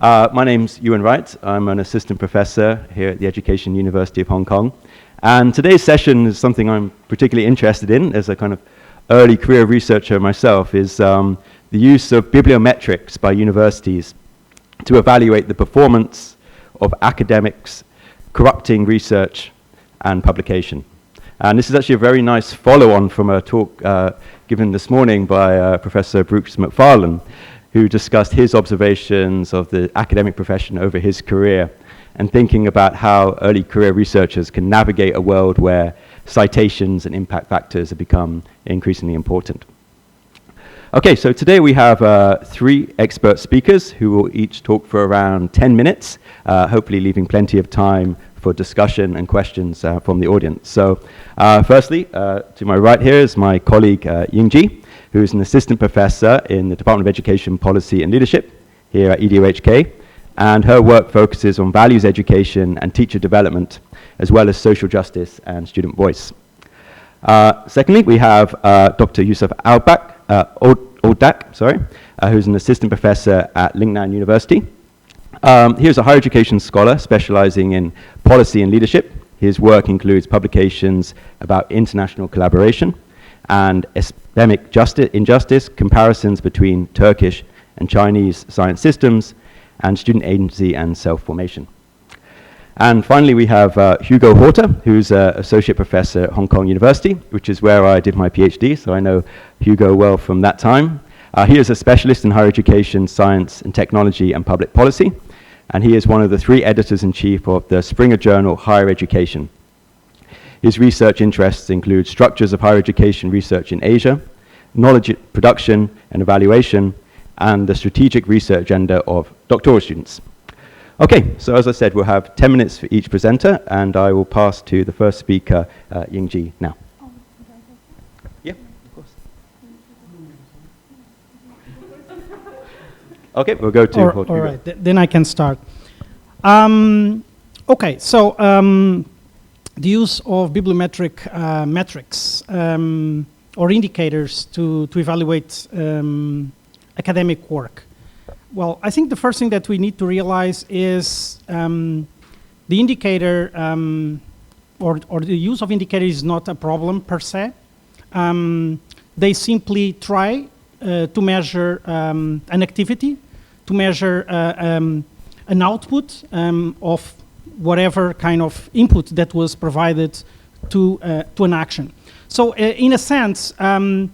My name's Ewan Wright. I'm an assistant professor here at the Education University of Hong Kong. And today's session is something I'm particularly interested in as a kind of early career researcher myself, is the use of bibliometrics by universities to evaluate the performance of academics corrupting research and publication. And this is actually a very nice follow-on from a talk given this morning by Professor Brooks McFarlane, who discussed his observations of the academic profession over his career and thinking about how early career researchers can navigate a world where citations and impact factors have become increasingly important. Okay, so today we have 3 expert speakers who will each talk for around 10 minutes, hopefully leaving plenty of time for discussion and questions from the audience. So firstly, to my right here is my colleague Ying, who is an assistant professor in the Department of Education Policy and Leadership here at EdUHK, and her work focuses on values education and teacher development, as well as social justice and student voice. Secondly, we have Dr. Yusuf Oldac, who's an assistant professor at Lingnan University. He is a higher education scholar specializing in policy and leadership. His work includes publications about international collaboration and epistemic injustice, comparisons between Turkish and Chinese science systems, and student agency and self-formation. And finally, we have Hugo Horta, who's an associate professor at Hong Kong University, which is where I did my PhD, so I know Hugo well from that time. He is a specialist in higher education, science and technology and public policy, and he is one of the 3 editors-in-chief of the Springer Journal Higher Education. His research interests include structures of higher education research in Asia, knowledge production and evaluation, and the strategic research agenda of doctoral students. Okay, so as I said, we'll have 10 minutes for each presenter, and I will pass to the first speaker, Ying now. Yeah, of course. Okay, we'll go to Hugo. All right, then I can start. Okay, so the use of bibliometric metrics or indicators to evaluate academic work. Well, I think the first thing that we need to realize is the indicator or the use of indicators is not a problem per se. They simply try to measure an activity, to measure an output of whatever kind of input that was provided to an action. So in a sense, the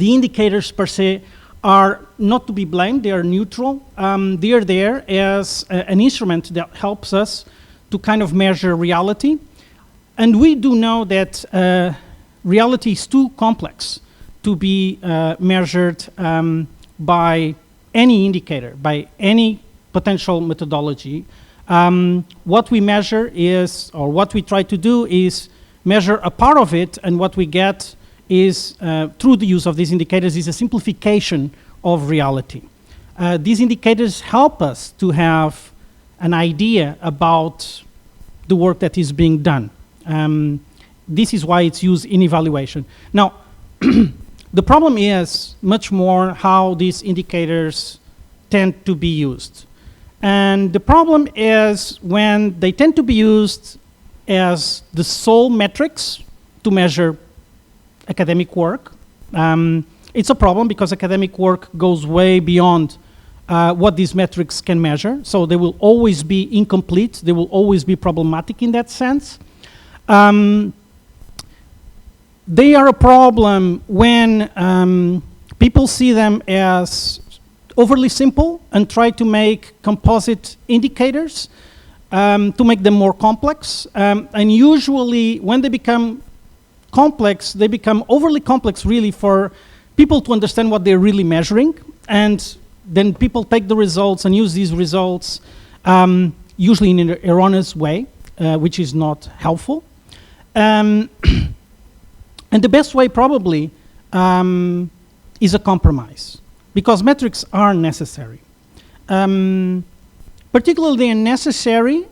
indicators per se are not to be blamed, they are neutral. They are there as an instrument that helps us to kind of measure reality. And we do know that reality is too complex to be measured by any indicator, by any potential methodology. What we measure is, or what we try to do is measure a part of it, and what we get is, through the use of these indicators, is a simplification of reality. These indicators help us to have an idea about the work that is being done. This is why it's used in evaluation. Now, the problem is much more how these indicators tend to be used. And the problem is when they tend to be used as the sole metrics to measure academic work. It's a problem because academic work goes way beyond what these metrics can measure. So they will always be incomplete. They will always be problematic in that sense. They are a problem when people see them as overly simple and try to make composite indicators to make them more complex. And usually when they become complex, they become overly complex really for people to understand what they're really measuring, and then people take the results and use these results usually in an erroneous way, which is not helpful. And the best way probably is a compromise, because metrics are necessary. Particularly they are necessary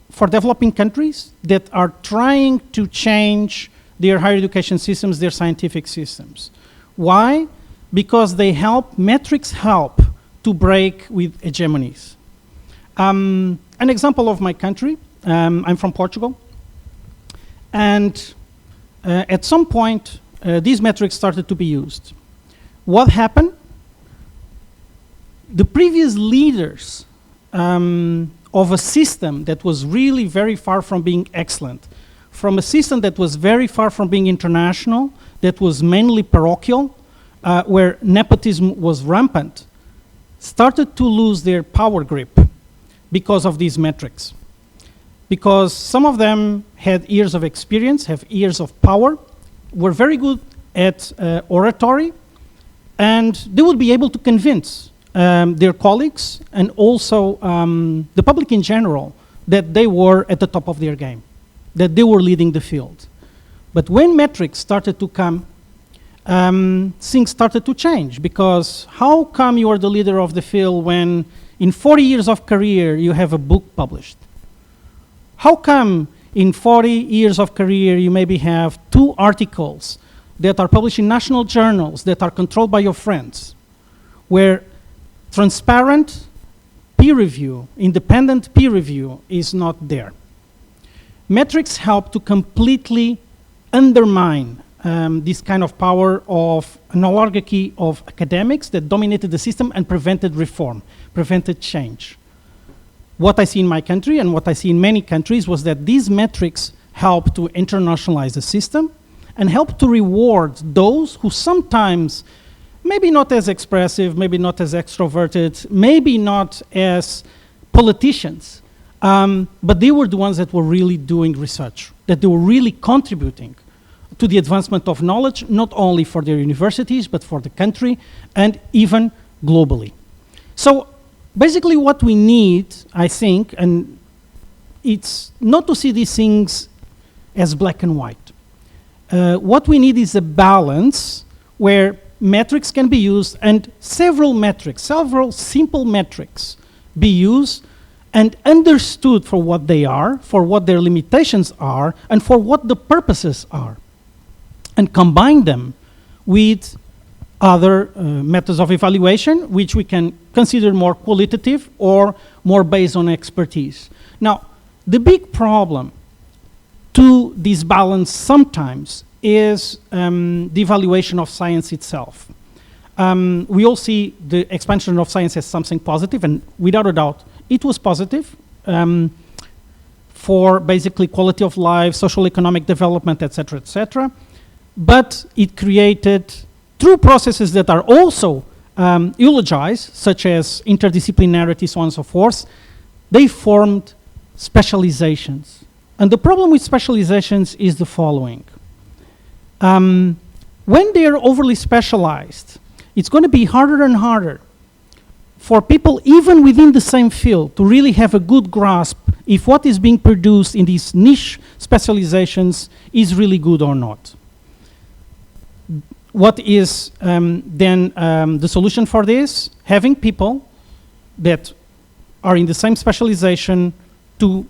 for developing countries that are trying to change their higher education systems, their scientific systems. Why? Because they help, metrics help to break with hegemonies. An example of my country, I'm from Portugal, and at some point, these metrics started to be used. What happened? The previous leaders of a system that was really very far from being excellent, from a system that was very far from being international, that was mainly parochial, where nepotism was rampant, started to lose their power grip because of these metrics. Because some of them had years of experience, have years of power, were very good at oratory, and they would be able to convince their colleagues and also the public in general that they were at the top of their game, that they were leading the field. But when metrics started to come, things started to change, because how come you are the leader of the field when in 40 years of career you have a book published? How come in 40 years of career you maybe have 2 articles that are published in national journals that are controlled by your friends, where transparent peer review, independent peer review is not there? Metrics help to completely undermine this kind of power of an oligarchy of academics that dominated the system and prevented reform, prevented change. What I see in my country and what I see in many countries was that these metrics help to internationalize the system and help to reward those who sometimes, maybe not as expressive, maybe not as extroverted, maybe not as politicians, but they were the ones that were really doing research, that they were really contributing to the advancement of knowledge, not only for their universities, but for the country, and even globally. So basically what we need, I think, and it's not to see these things as black and white. What we need is a balance where metrics can be used, and several metrics, several simple metrics be used and understood for what they are, for what their limitations are, and for what the purposes are, and combine them with other methods of evaluation, which we can consider more qualitative or more based on expertise. Now, the big problem to this balance sometimes is the evaluation of science itself. We all see the expansion of science as something positive, and without a doubt, it was positive for basically quality of life, social economic development, etc., etc. But it created, through processes that are also eulogized, such as interdisciplinarity, so on and so forth, they formed specializations. And the problem with specializations is the following. When they're overly specialized, it's going to be harder and harder for people, even within the same field, to really have a good grasp if what is being produced in these niche specializations is really good or not. What is then the solution for this? Having people that are in the same specialization to,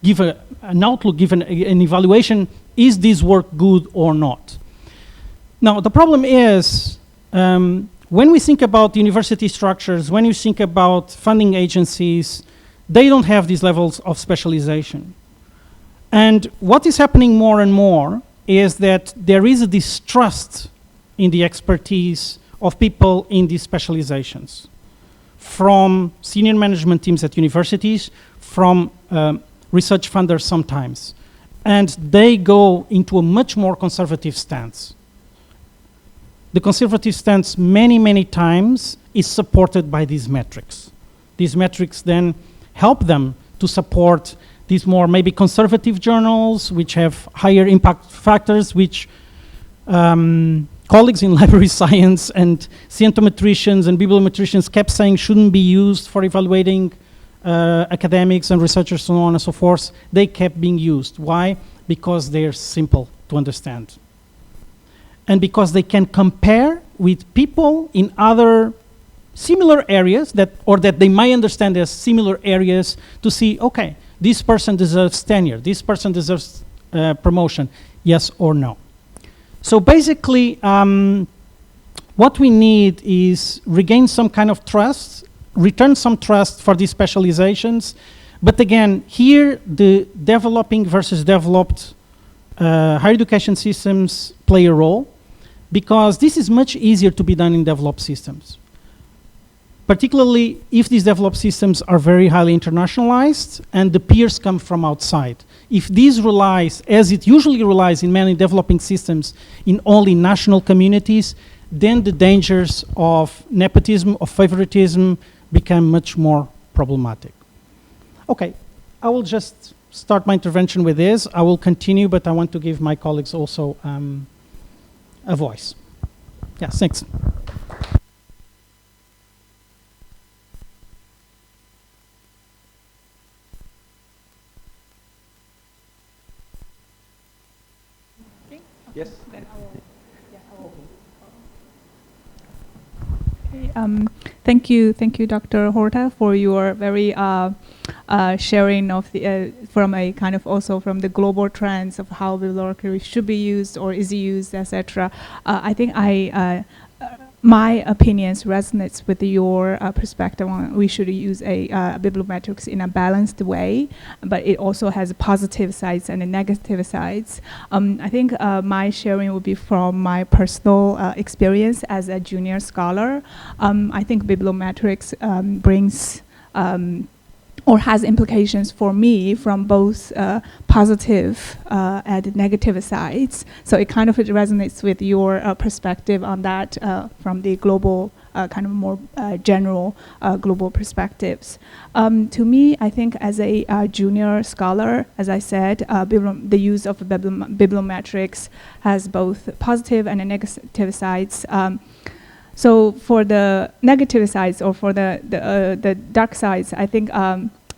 give an outlook, give an evaluation, is this work good or not? Now, the problem is, when we think about university structures, when you think about funding agencies, they don't have these levels of specialization. And what is happening more and more is that there is a distrust in the expertise of people in these specializations, from senior management teams at universities, from research funders sometimes. And they go into a much more conservative stance. The conservative stance many, many times is supported by these metrics. These metrics then help them to support these more maybe conservative journals, which have higher impact factors, which colleagues in library science and scientometricians and bibliometricians kept saying shouldn't be used for evaluating academics and researchers, so on and so forth. They kept being used. Why? Because they're simple to understand. And because they can compare with people in other similar areas that they might understand as similar areas to see, okay, this person deserves tenure, this person deserves promotion, yes or no. So basically, What we need is regain some kind of trust, return some trust for these specializations. But again, here the developing versus developed higher education systems play a role, because this is much easier to be done in developed systems. Particularly if these developed systems are very highly internationalized and the peers come from outside. If this relies, as it usually relies in many developing systems, in only national communities, then the dangers of nepotism, of favoritism, become much more problematic. Okay, I will just start my intervention with this. I will continue, but I want to give my colleagues also a voice. Yeah, thanks. Yes. Thank you, Dr. Horta, for your very sharing of the from a kind of also from the global trends of how bibliography should be used or is used, etc. I think my opinions resonates with your perspective on we should use a bibliometrics in a balanced way, but it also has positive sides and negative sides. I think my sharing would be from my personal experience as a junior scholar. I think bibliometrics brings or has implications for me from both positive and negative sides. So it kind of resonates with your perspective on that from the global, kind of more general global perspectives. To me, I think as a junior scholar, as I said, the use of bibliometrics has both positive and negative sides. So for the negative sides or for the dark sides, I think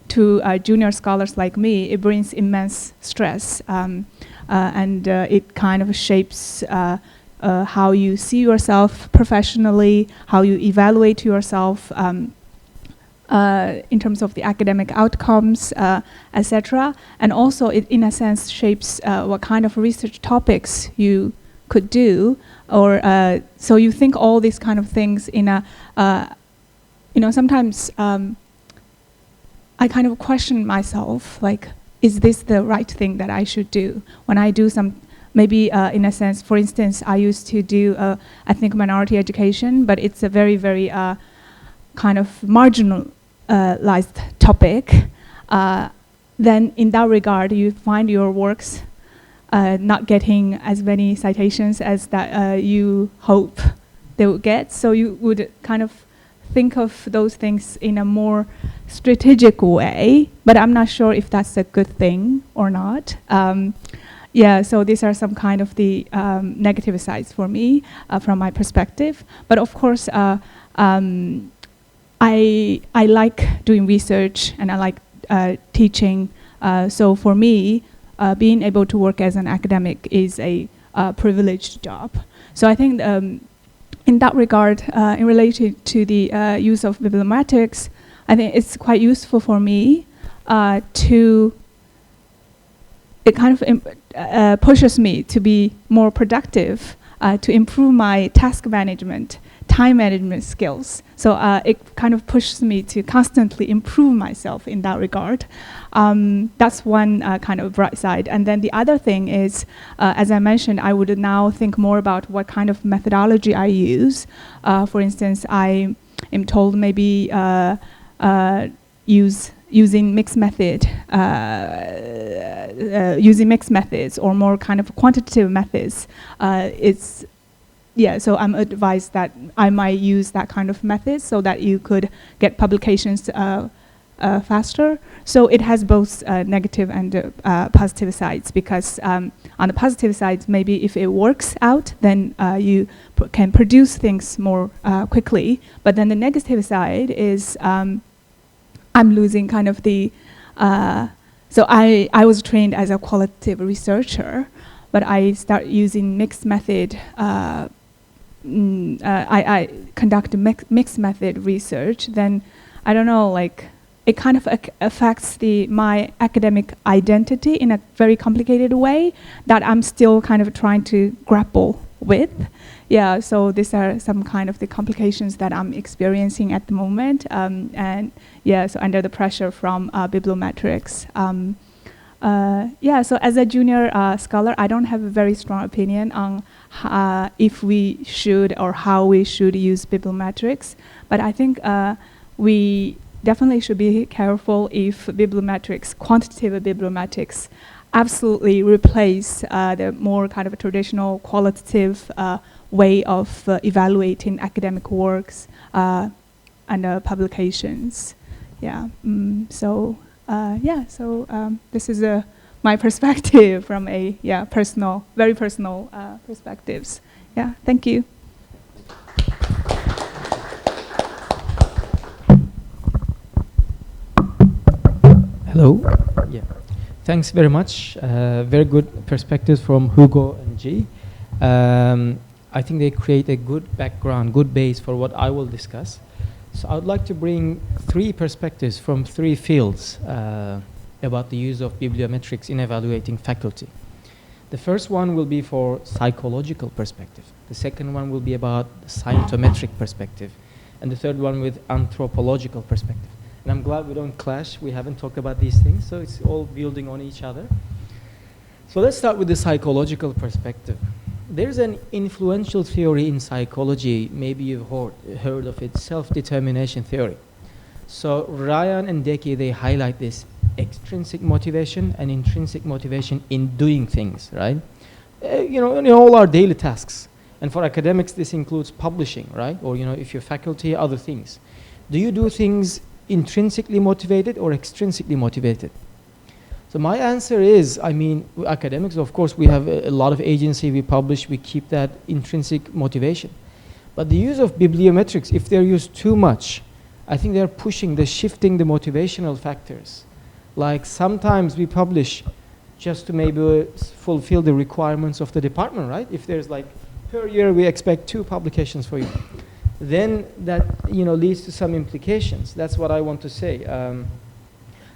to junior scholars like me, it brings immense stress, and it kind of shapes how you see yourself professionally, how you evaluate yourself in terms of the academic outcomes, etc. And also it, in a sense, shapes what kind of research topics you could do, or so you think all these kind of things in a, sometimes I kind of question myself, like, is this the right thing that I should do? When I do some, maybe in a sense, for instance, I used to do ethnic minority education, but it's a very, very kind of marginalized topic. Then in that regard, you find your works not getting as many citations as that you hope they would get. So you would kind of think of those things in a more strategic way, but I'm not sure if that's a good thing or not. Yeah, so these are some kind of the negative sides for me from my perspective. But of course, I like doing research and I like teaching. So for me, being able to work as an academic is a privileged job. So I think in that regard, in relation to the use of bibliometrics, I think it's quite useful for me to, it kind of pushes me to be more productive, to improve my task management, time management skills. So it kind of pushes me to constantly improve myself in that regard. That's one kind of bright side. And then the other thing is, as I mentioned, I would now think more about what kind of methodology I use. For instance, I am told maybe using mixed method, using mixed methods or more kind of quantitative methods. Yeah, so I'm advised that I might use that kind of method so that you could get publications faster. So it has both negative and positive sides, because on the positive side, maybe if it works out, then you can produce things more quickly. But then the negative side is I'm losing kind of the, so I was trained as a qualitative researcher, but I start using mixed method, I conduct mixed method research, then I don't know, like it kind of affects my academic identity in a very complicated way that I'm still kind of trying to grapple with. Yeah, so these are some kind of the complications that I'm experiencing at the moment. And yeah, so under the pressure from Bibliometrics. Yeah, so as a junior scholar, I don't have a very strong opinion on if we should or how we should use Bibliometrics. But I think we definitely should be careful if bibliometrics, quantitative bibliometrics, absolutely replace the more kind of a traditional qualitative way of evaluating academic works and publications. Yeah. This is my perspective from a personal, very personal perspectives. Yeah. Thank you. Hello. Yeah. Thanks very much. Very good perspectives from Hugo and G. I think they create a good background, good base for what I will discuss. So I would like to bring three perspectives from three fields about the use of bibliometrics in evaluating faculty. The first one will be for psychological perspective. The second one will be about the scientometric perspective. And the third one with anthropological perspective. And I'm glad we don't clash. We haven't talked about these things, so it's all building on each other. So let's start with the psychological perspective. There's an influential theory in psychology, maybe you've heard of it, self-determination theory. So Ryan and Deki, they highlight this extrinsic motivation and intrinsic motivation in doing things, right? In all our daily tasks. And for academics, this includes publishing, right? Or, if you're faculty, other things. Do you do things intrinsically motivated or extrinsically motivated? So my answer is, academics, of course, we have a lot of agency, we publish, we keep that intrinsic motivation. But the use of bibliometrics, if they're used too much, I think they're shifting the motivational factors. Like sometimes we publish just to maybe fulfill the requirements of the department, right? If there's like, per year we expect 2 publications for you. Then that leads to some implications. That's what I want to say.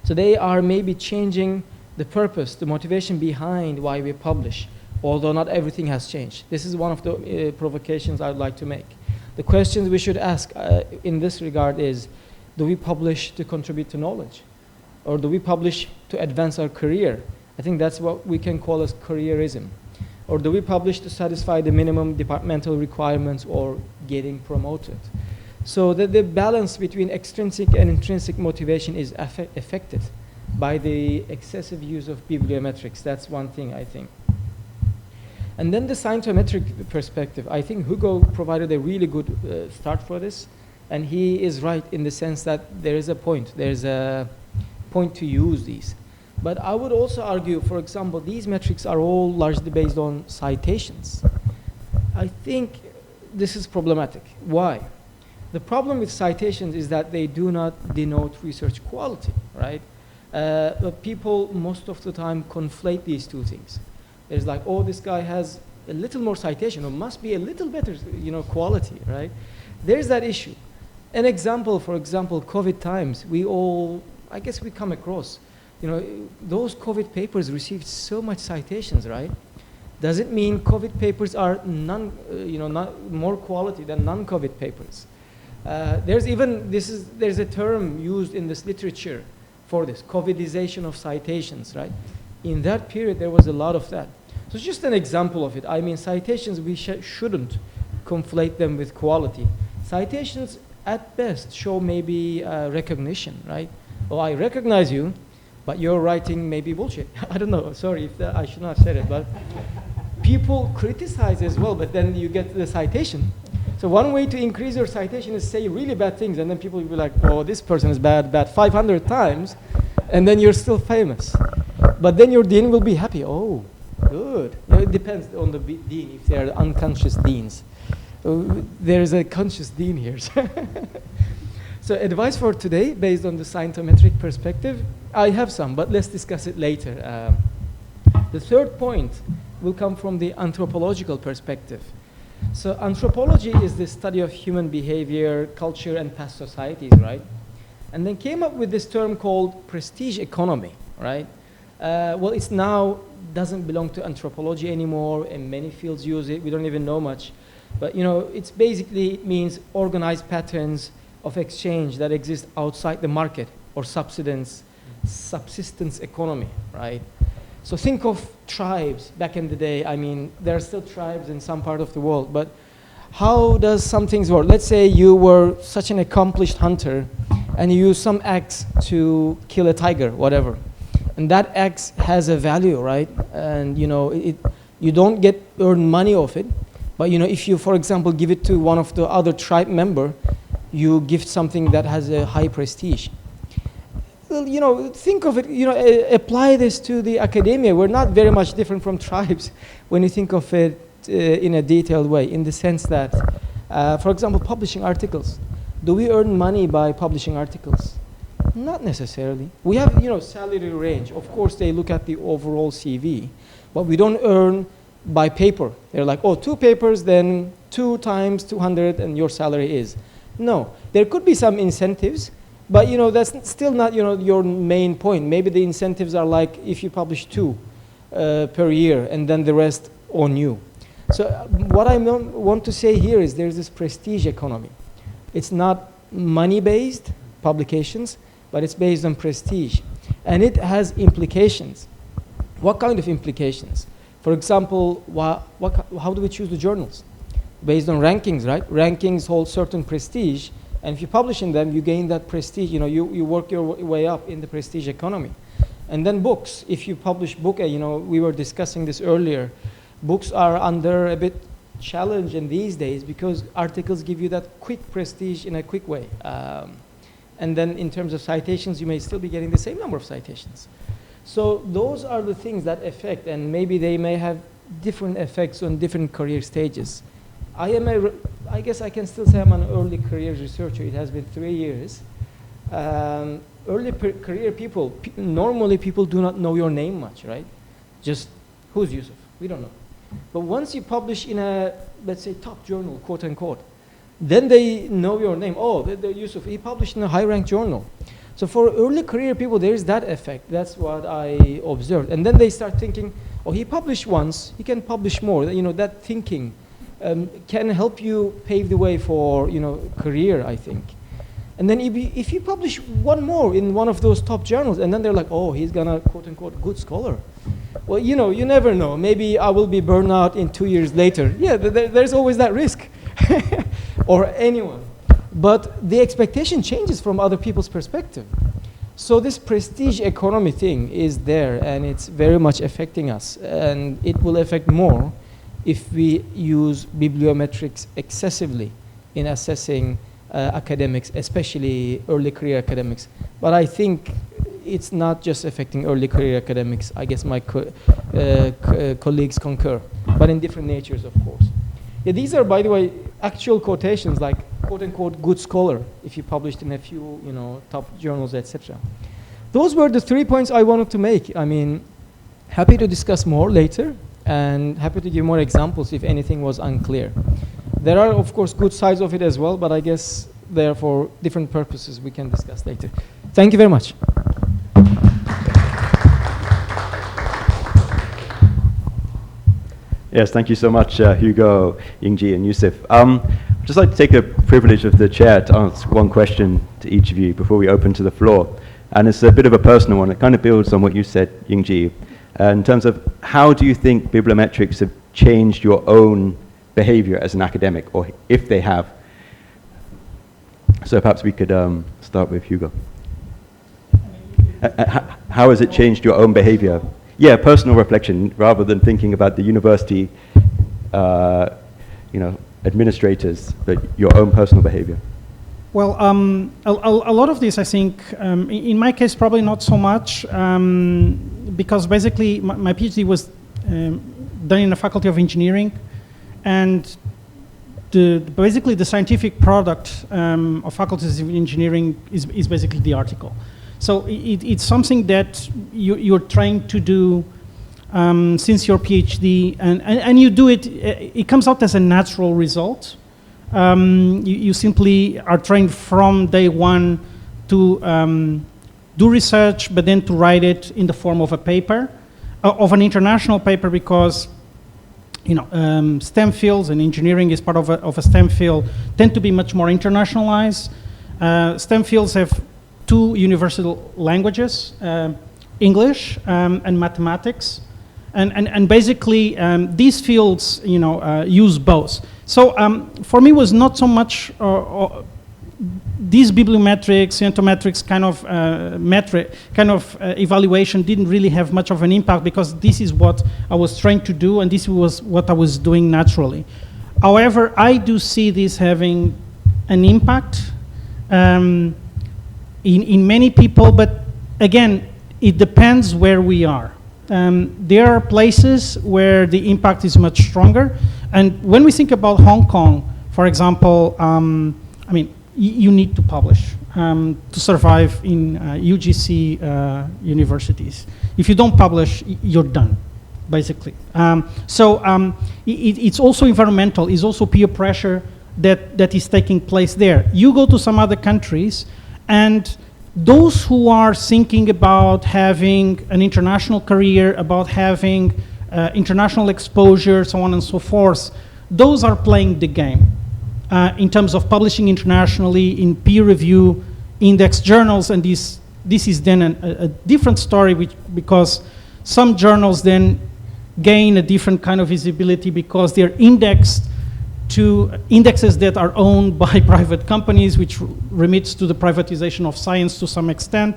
So they are maybe changing the purpose, the motivation behind why we publish, although not everything has changed. This is one of the provocations I would like to make. The questions we should ask in this regard is, do we publish to contribute to knowledge? Or do we publish to advance our career? I think that's what we can call as careerism. Or do we publish to satisfy the minimum departmental requirements or getting promoted? So the balance between extrinsic and intrinsic motivation is affected by the excessive use of bibliometrics. That's one thing, I think. And then the scientometric perspective. I think Hugo provided a really good start for this. And he is right in the sense that there is a point. There's a point to use these. But I would also argue, for example, these metrics are all largely based on citations. I think this is problematic. Why? The problem with citations is that they do not denote research quality, right? But people most of the time conflate these two things. There's like, oh, this guy has a little more citation, or must be a little better, quality, right? There's that issue. An example, for example, COVID times, I guess we come across, those COVID papers received so much citations, right? Does it mean COVID papers are not more quality than non-COVID papers? There's a term used in this literature for this, COVIDization of citations, right? In that period, there was a lot of that. So it's just an example of it. Citations, we shouldn't conflate them with quality. Citations, at best, show maybe recognition, right? Oh, I recognize you, but your writing may be bullshit. I don't know, sorry, I should not have said it, but people criticize as well, but then you get the citation. So one way to increase your citation is say really bad things, and then people will be like, oh, this person is bad 500 times, and then you're still famous. But then your dean will be happy. Oh, good. It depends on the dean, if they are unconscious deans. There's a conscious dean here. So advice for today, based on the scientometric perspective, I have some, but let's discuss it later. The third point will come from the anthropological perspective. So anthropology is the study of human behavior, culture, and past societies, right? And then came up with this term called prestige economy, right? Well, it's now doesn't belong to anthropology anymore, and many fields use it. We don't even know much. But it's basically means organized patterns of exchange that exist outside the market or subsistence economy, right? So think of tribes back in the day. I mean, there are still tribes in some part of the world, but how does some things work? Let's say you were such an accomplished hunter and you use some axe to kill a tiger, whatever. And that axe has a value, right? And you don't earn money off it, but if you, for example, give it to one of the other tribe member, you give something that has a high prestige. Well, think of it, apply this to the academia. We're not very much different from tribes when you think of it in a detailed way, in the sense that, for example, publishing articles. Do we earn money by publishing articles? Not necessarily. We have, salary range. Of course, they look at the overall CV, but we don't earn by paper. They're like, oh, 2 papers, then 2 times 200, and your salary is. No, there could be some incentives, but that's still not your main point. Maybe the incentives are like if you publish 2 per year, and then the rest on you. So what I want to say here is there's this prestige economy. It's not money-based publications, but it's based on prestige. And it has implications. What kind of implications? For example, how do we choose the journals? Based on rankings, right? Rankings hold certain prestige, and if you publish in them, you gain that prestige. You work your way up in the prestige economy. And then books. If you publish book, we were discussing this earlier, books are under a bit challenge in these days because articles give you that quick prestige in a quick way. And then in terms of citations, you may still be getting the same number of citations. So those are the things that affect, and maybe they may have different effects on different career stages. I guess I can still say I'm an early career researcher. It has been 3 years. Early career people, normally people do not know your name much, right? Just, who's Yusuf? We don't know. But once you publish in a, let's say, top journal, quote unquote, then they know your name. Oh, they're Yusuf, he published in a high-ranked journal. So for early career people, there is that effect. That's what I observed. And then they start thinking, oh, he published once, he can publish more. That thinking can help you pave the way for, career, I think. And then if you publish one more in one of those top journals, and then they're like, oh, he's gonna, quote unquote, good scholar. Well, you never know. Maybe I will be burned out in 2 years later. Yeah, there's always that risk. Or anyone. But the expectation changes from other people's perspective. So this prestige economy thing is there, and it's very much affecting us. And it will affect more if we use bibliometrics excessively in assessing academics, especially early career academics. But I think it's not just affecting early career academics. I guess my colleagues concur, but in different natures, of course. Yeah, these are, by the way, actual quotations, like quote-unquote good scholar, if you published in a few, top journals, etc. Those were the 3 points I wanted to make. I mean, happy to discuss more later, and happy to give more examples if anything was unclear. There are, of course, good sides of it as well, but I guess they're for different purposes we can discuss later. Thank you very much. Yes, thank you so much, Hugo, Ying, and Yusuf. I'd just like to take a privilege of the chair to ask one question to each of you before we open to the floor. And it's a bit of a personal one. It kind of builds on what you said, Ying. In terms of how do you think bibliometrics have changed your own behavior as an academic, or if they have? So perhaps we could start with Hugo. How has it changed your own behavior? Yeah, personal reflection, rather than thinking about the university, administrators, but your own personal behavior. Well, a lot of this, I think, in my case, probably not so much, because basically my PhD was done in the Faculty of Engineering, and basically the scientific product of faculties of engineering is basically the article. So it's something that you're trying to do since your PhD, and you do it, it comes out as a natural result. You simply are trying from day one to do research, but then to write it in the form of a paper. of an international paper because, you know, STEM fields and engineering is part of a STEM field tend to be much more internationalized. STEM fields have two universal languages, English and mathematics. And basically, these fields, you know, use both. So for me, was not so much these bibliometrics, scientometrics kind of evaluation didn't really have much of an impact because this is what I was trying to do and this was what I was doing naturally. However, I do see this having an impact in many people, but again, it depends where we are. There are places where the impact is much stronger. And when we think about Hong Kong, for example, I mean, you need to publish to survive in UGC universities. If you don't publish, you're done, basically. It's also environmental, it's also peer pressure that is taking place there. You go to some other countries, and those who are thinking about having an international career, about having international exposure, so on and so forth, those are playing the game. In terms of publishing internationally in peer review index journals, and this is then a different story because some journals then gain a different kind of visibility because they're indexed to indexes that are owned by private companies, which remits to the privatization of science to some extent.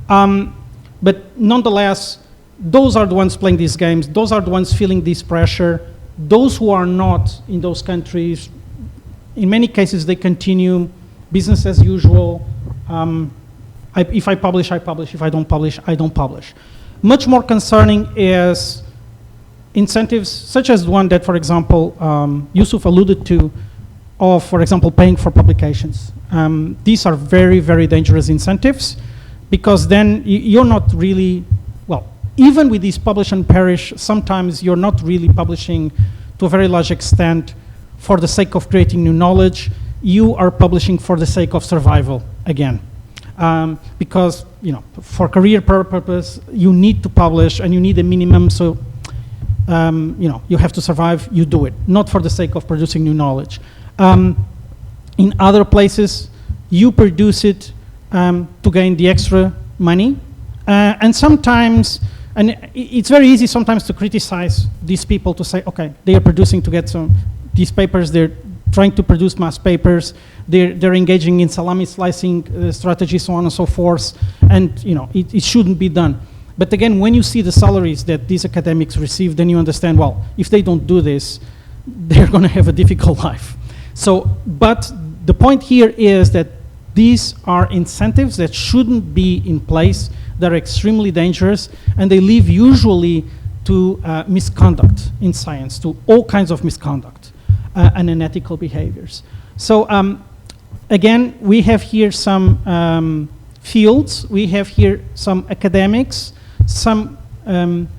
But nonetheless, those are the ones playing these games, those are the ones feeling this pressure. Those who are not in those countries, in many cases, they continue business as usual. If I publish, I publish. If I don't publish, I don't publish. Much more concerning is incentives such as the one that, for example, Yusuf alluded to, of, for example, paying for publications. These are very, very dangerous incentives because then you're not really, well, even with these publish and perish, sometimes you're not really publishing to a very large extent for the sake of creating new knowledge. You are publishing for the sake of survival again. Because, you know, for career purpose, you need to publish and you need a minimum, so, you know, you have to survive, you do it, not for the sake of producing new knowledge. In other places, you produce it to gain the extra money. And sometimes, and it's very easy sometimes to criticize these people to say, okay, they are producing to get these papers, they're trying to produce mass papers, they're engaging in salami slicing strategies, so on and so forth, and you know, it shouldn't be done. But again, when you see the salaries that these academics receive, then you understand, well, if they don't do this, they're gonna have a difficult life. So, but the point here is that these are incentives that shouldn't be in place, that are extremely dangerous, and they lead usually to misconduct in science, to all kinds of misconduct and unethical behaviors. So again, we have here some fields, we have here some academics, some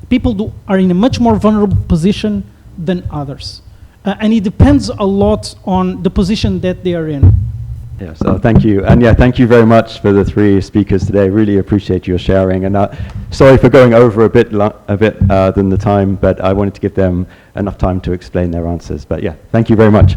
people are in a much more vulnerable position than others. And it depends a lot on the position that they are in. Yeah, so thank you. And yeah, thank you very much for the three speakers today. Really appreciate your sharing. And sorry for going over a bit than the time, but I wanted to give them enough time to explain their answers. But yeah, thank you very much.